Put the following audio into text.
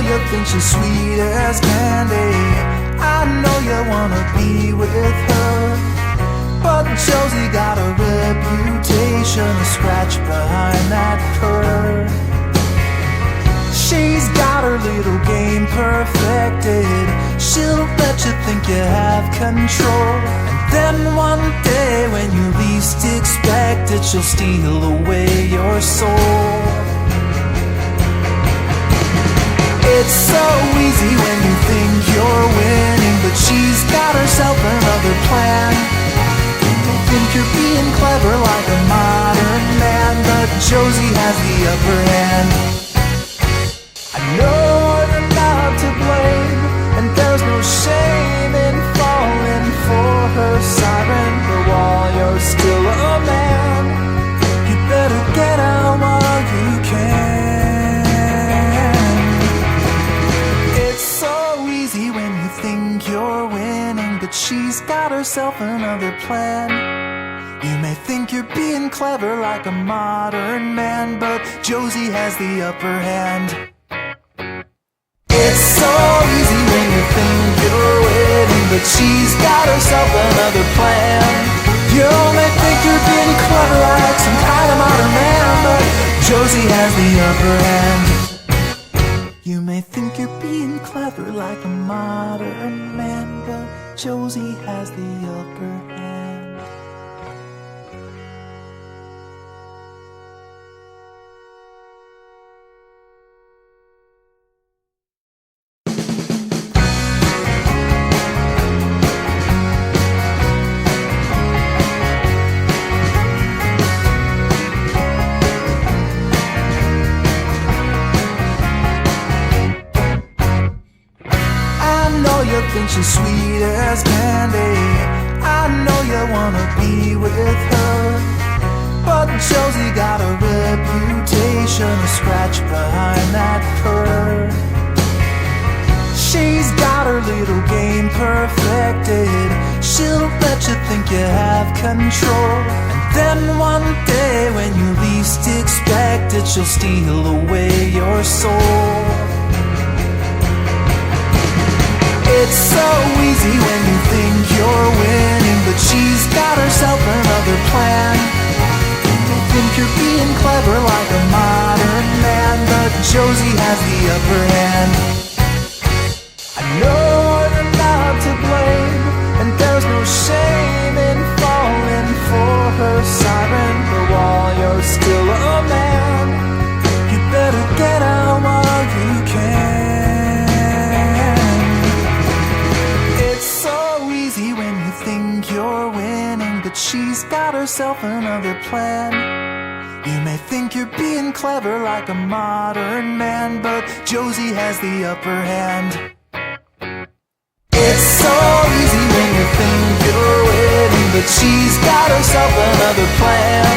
you think she's sweet as candy. I know you wanna be with her, but Josie got a reputation, a scratch behind that curve. She's got her little game perfected. She'll let you think you have control, and then one day when you least expect it, she'll steal away your soul. It's so easy when you think you're winning, but she's got herself another plan. You think you're being clever like a modern man, but Josie has the upper hand. I know you're not to blame, and there's no shame in falling for her siren, but while you're still a man, you better get out while you can. It's so easy when you think you're winning, but she's got herself another plan. You may think you're being clever like a modern man, but Josie has the upper hand. It's so easy when you think you're winning, but she's got herself another plan. You may think you're being clever like some kind of modern man, but Josie has the upper hand. You may think you're being clever like a modern man, but Josie has the upper hand. You think she's sweet as candy. I know you wanna be with her, but Josie got a reputation, a scratch behind that curve. She's got her little game perfected. She'll let you think you have control, and then one day when you least expect it, she'll steal away your soul. It's so easy when you think you're winning, but she's got herself another plan. You think you're being clever like a modern man, but Josie has the upper hand. I know you're not to blame, and there's no shame in falling for her siren, but while you're still a man, you better get out while you can. You're winning, but she's got herself another plan. You may think you're being clever like a modern man, but Josie has the upper hand. It's so easy when you think you're winning, but she's got herself another plan.